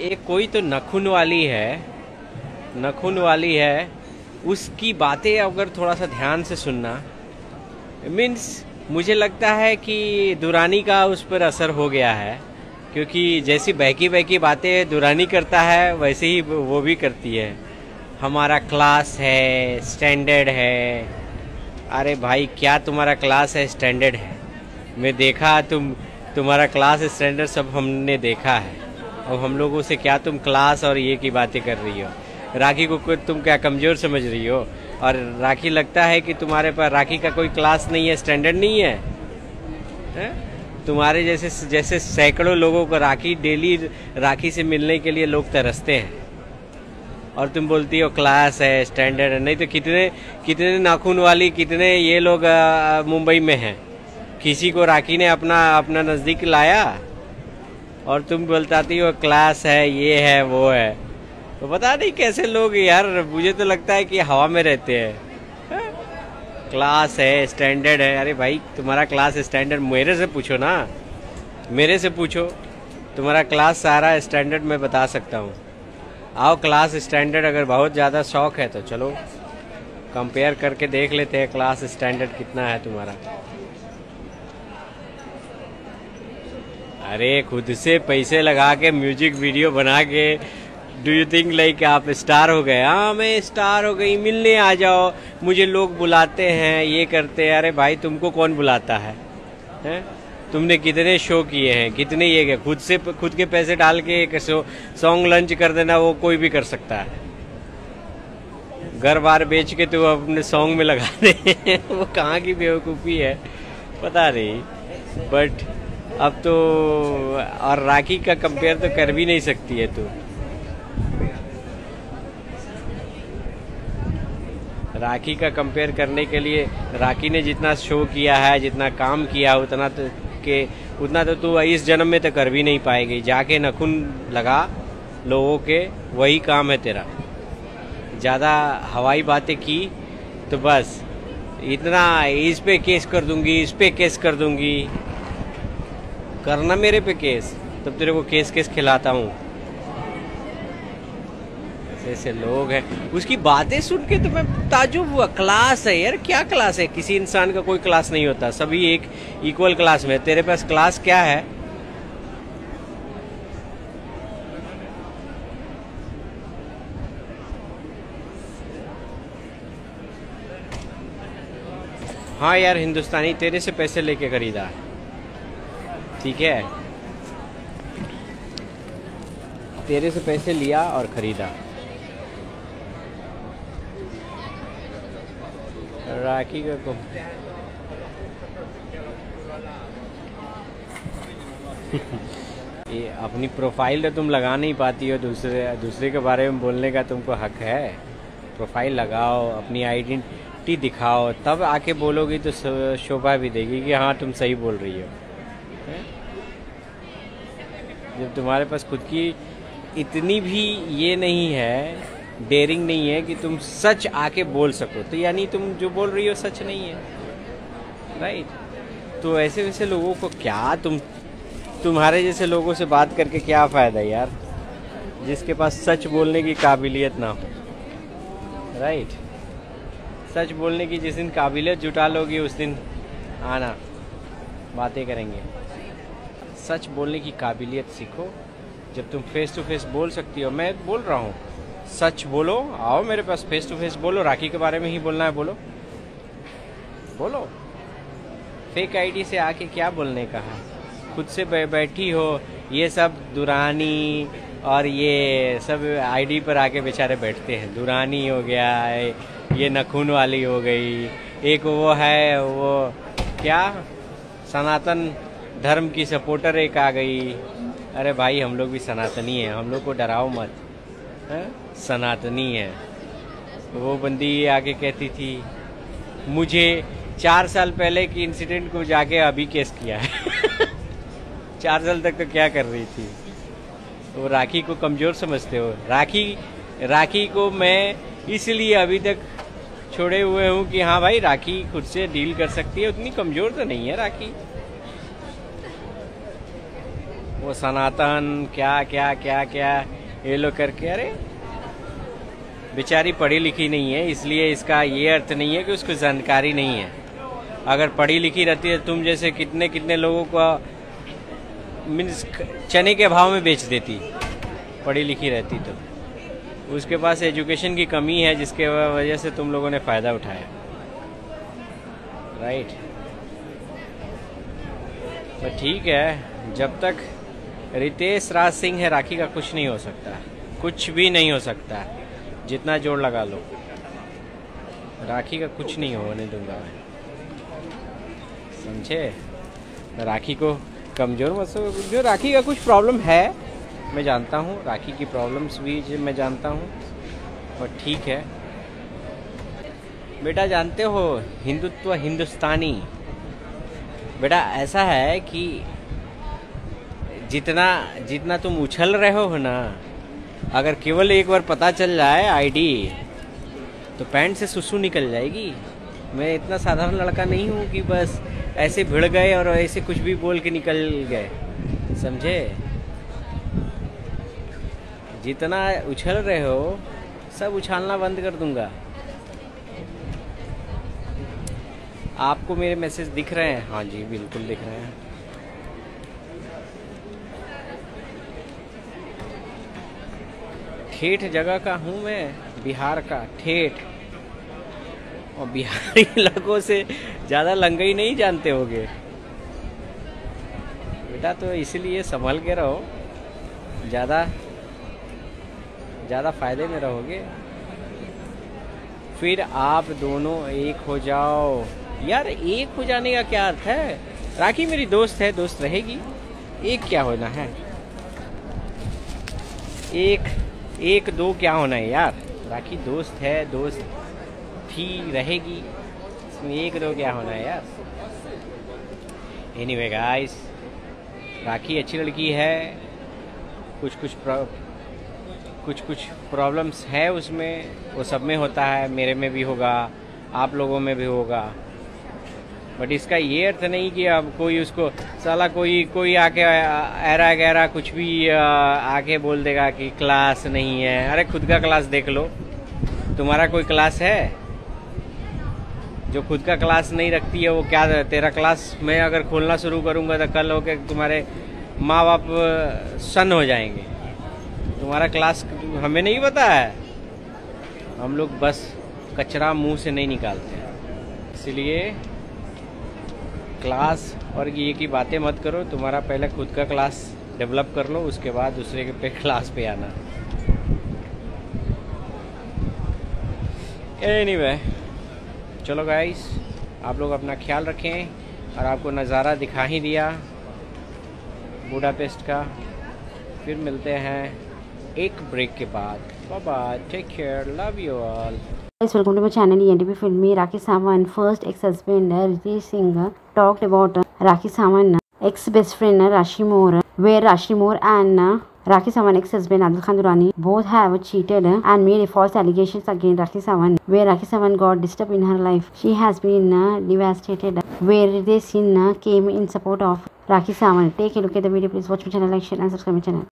एक कोई तो नखून वाली है, उसकी बातें अगर थोड़ा सा ध्यान से सुनना, मीन्स मुझे लगता है कि दुरानी का उस पर असर हो गया है, क्योंकि जैसी बहकी बहकी बातें दुरानी करता है वैसे ही वो भी करती है। हमारा क्लास है, स्टैंडर्ड है। अरे भाई क्या तुम्हारा क्लास है, स्टैंडर्ड है? मैं देखा तुम्हारा क्लास स्टैंडर्ड सब हमने देखा है। अब हम लोगों से क्या तुम क्लास और ये की बातें कर रही हो? राखी को तुम क्या कमज़ोर समझ रही हो? और राखी लगता है कि तुम्हारे पास राखी का कोई क्लास नहीं है, स्टैंडर्ड नहीं है, तुम्हारे जैसे सैकड़ों लोगों को डेली राखी से मिलने के लिए लोग तरसते हैं, और तुम बोलती हो क्लास है, स्टैंडर्ड है। नहीं तो कितने नाखून वाली, कितने ये लोग मुंबई में हैं। किसी को राखी ने अपना नज़दीक लाया और तुम बोलताती हो क्लास है, ये है, वो है। तो पता नहीं कैसे लोग यार, मुझे तो लगता है कि हवा में रहते हैं। क्लास है, स्टैंडर्ड है। अरे भाई तुम्हारा क्लास स्टैंडर्ड मेरे से पूछो ना, मेरे से पूछो। तुम्हारा क्लास सारा स्टैंडर्ड मैं बता सकता हूँ। आओ क्लास स्टैंडर्ड, अगर बहुत ज़्यादा शौक है तो चलो कंपेयर करके देख लेते हैं क्लास स्टैंडर्ड कितना है तुम्हारा। अरे खुद से पैसे लगा के म्यूजिक वीडियो बना के, डू यू थिंक लाइक आप स्टार हो गए? हाँ मैं स्टार हो गई, मिलने आ जाओ, मुझे लोग बुलाते हैं, ये करते हैं। अरे भाई तुमको कौन बुलाता है? तुमने कितने शो किए हैं, कितने ये गए? खुद के पैसे डाल के एक सॉन्ग लॉन्च कर देना, वो कोई भी कर सकता है। घर बार बेच के तो अपने सॉन्ग में लगा दे वो कहाँ की बेवकूफ़ी है पता नहीं। बट अब तो, और राखी का कंपेयर तो कर भी नहीं सकती है तू। राखी का कंपेयर करने के लिए राखी ने जितना शो किया है, जितना काम किया, उतना तो तू इस जन्म में तो कर भी नहीं पाएगी। जाके नखून लगा लोगों के, वही काम है तेरा। ज़्यादा हवाई बातें की तो बस इतना, इस पे केस कर दूंगी, इस पे केस कर दूंगी। करना मेरे पे केस, तब तेरे को केस खिलाता हूँ। ऐसे लोग हैं, उसकी बातें सुन के तो मैं ताजुब हुआ। क्लास है यार, क्या क्लास है? किसी इंसान का कोई क्लास नहीं होता, सभी एक इक्वल क्लास में। तेरे पास क्लास क्या है? हाँ यार हिंदुस्तानी तेरे से पैसे लेके खरीदा, ठीक है? तेरे से पैसे लिया और खरीदा। राखी का ये अपनी प्रोफाइल तो तुम लगा नहीं पाती हो, दूसरे के बारे में बोलने का तुमको हक है। प्रोफाइल लगाओ, अपनी आइडेंटिटी दिखाओ, तब आके बोलोगी तो शोभा भी देगी कि हाँ तुम सही बोल रही हो। जब तुम्हारे पास खुद की इतनी भी ये नहीं है, डेयरिंग नहीं है कि तुम सच आके बोल सको, तो यानी तुम जो बोल रही हो सच नहीं है, राइट? तो ऐसे वैसे लोगों को क्या, तुम्हारे जैसे लोगों से बात करके क्या फ़ायदा यार, जिसके पास सच बोलने की काबिलियत ना हो, राइट? सच बोलने की जिस दिन काबिलियत जुटा लोगी उस दिन आना, बातें करेंगे। सच बोलने की काबिलियत सीखो, जब तुम फेस टू फेस बोल सकती हो। मैं बोल रहा हूँ, सच बोलो, आओ मेरे पास, फेस टू फेस बोलो। राखी के बारे में ही बोलना है, बोलो। फेक आईडी से आके क्या बोलने का है? खुद से बैठी हो, ये सब दुरानी और ये सब आईडी पर आके बेचारे बैठते हैं। दुरानी हो गया, ये नखून वाली हो गई, एक वो है, वो क्या सनातन धर्म की सपोर्टर एक आ गई। अरे भाई हम लोग भी सनातनी हैं, हम लोग को डराओ मत, सनातनी है। वो बंदी आके कहती थी मुझे 4 साल पहले की इंसिडेंट को जाके अभी केस किया है 4 साल तक तो क्या कर रही थी? वो राखी को कमज़ोर समझते हो? राखी को मैं इसलिए अभी तक छोड़े हुए हूँ कि हाँ भाई राखी खुद से डील कर सकती है, उतनी कमज़ोर तो नहीं है राखी। वो सनातन क्या क्या क्या क्या ये लोग करके। अरे बेचारी पढ़ी लिखी नहीं है, इसलिए इसका ये अर्थ नहीं है कि उसको जानकारी नहीं है। अगर पढ़ी लिखी रहती है, तुम जैसे कितने कितने लोगों को मीन्स चने के भाव में बेच देती, पढ़ी लिखी रहती तो। उसके पास एजुकेशन की कमी है, जिसके वजह से तुम लोगों ने फ़ायदा उठाया, राइट। तो ठीक है, जब तक रितेश राज सिंह है, राखी का कुछ नहीं हो सकता, कुछ भी नहीं हो सकता, जितना जोर लगा लो। राखी का कुछ नहीं होने दूंगा मैं, समझे। राखी को कमज़ोर मत समझो। जो राखी का कुछ प्रॉब्लम है मैं जानता हूँ, राखी की प्रॉब्लम्स भी मैं जानता हूँ, और ठीक है बेटा। जानते हो हिंदुत्व हिंदुस्तानी, बेटा ऐसा है कि जितना जितना तुम उछल रहे हो ना, अगर केवल एक बार पता चल जाए आईडी, तो पैंट से सुसु निकल जाएगी। मैं इतना साधारण लड़का नहीं हूँ कि बस ऐसे भिड़ गए और ऐसे कुछ भी बोल के निकल गए, समझे। जितना उछल रहे हो सब उछालना बंद कर दूंगा। आपको मेरे मैसेज दिख रहे हैं? हाँ जी बिल्कुल दिख रहे हैं। ठेठ जगह का हूँ मैं, बिहार का ठेठ, और बिहारी लोगों से ज़्यादा लंगई नहीं जानते होगे बेटा, तो इसलिए संभल के रहो, ज़्यादा फायदे में रहोगे। फिर आप दोनों एक हो जाओ। यार एक हो जाने का क्या अर्थ है? राखी मेरी दोस्त है, दोस्त रहेगी, एक क्या होना है, एक दो क्या होना है यार। राखी दोस्त है, दोस्त थी, रहेगी, इसमें एक दो क्या होना है यार। एनीवे गाइस, राखी अच्छी लड़की है, कुछ प्रॉब्लम्स है उसमें, वो सब में होता है, मेरे में भी होगा, आप लोगों में भी होगा। बट इसका ये अर्थ नहीं कि अब कोई उसको साला कोई आके ऐरा गैरा कुछ भी आके बोल देगा कि क्लास नहीं है। अरे खुद का क्लास देख लो, तुम्हारा कोई क्लास है? जो खुद का क्लास नहीं रखती है वो क्या तेरा क्लास मैं अगर खोलना शुरू करूँगा तो कल होके तुम्हारे माँ बाप सन हो जाएंगे। तुम्हारा क्लास हमें नहीं पता है, हम लोग बस कचरा मुंह से नहीं निकालते, इसलिए क्लास और ये की बातें मत करो। तुम्हारा पहले खुद का क्लास डेवलप कर लो, उसके बाद दूसरे के पे क्लास पे आना। एनीवे चलो गाइस, आप लोग अपना ख्याल रखें, और आपको नज़ारा दिखा ही दिया बुडापेस्ट का। फिर मिलते हैं एक ब्रेक के बाद। Bye bye, take care, love you all. Guys, welcome to my channel ENTP Filmy. Rakhi Sawant first ex-husband Ritesh Singh talked about Rakhi Sawant ex-best friend Rashi Moore, where Rashi Moore and Rakhi Sawant ex-husband Adil Khan Durrani both have cheated and made false allegations against Rakhi Sawant, where Rakhi Sawant got disturbed in her life. She has been devastated, where Ritesh Singh came in support of Rakhi Sawant. Take a look at the video. Please watch my channel, like, share and subscribe my channel.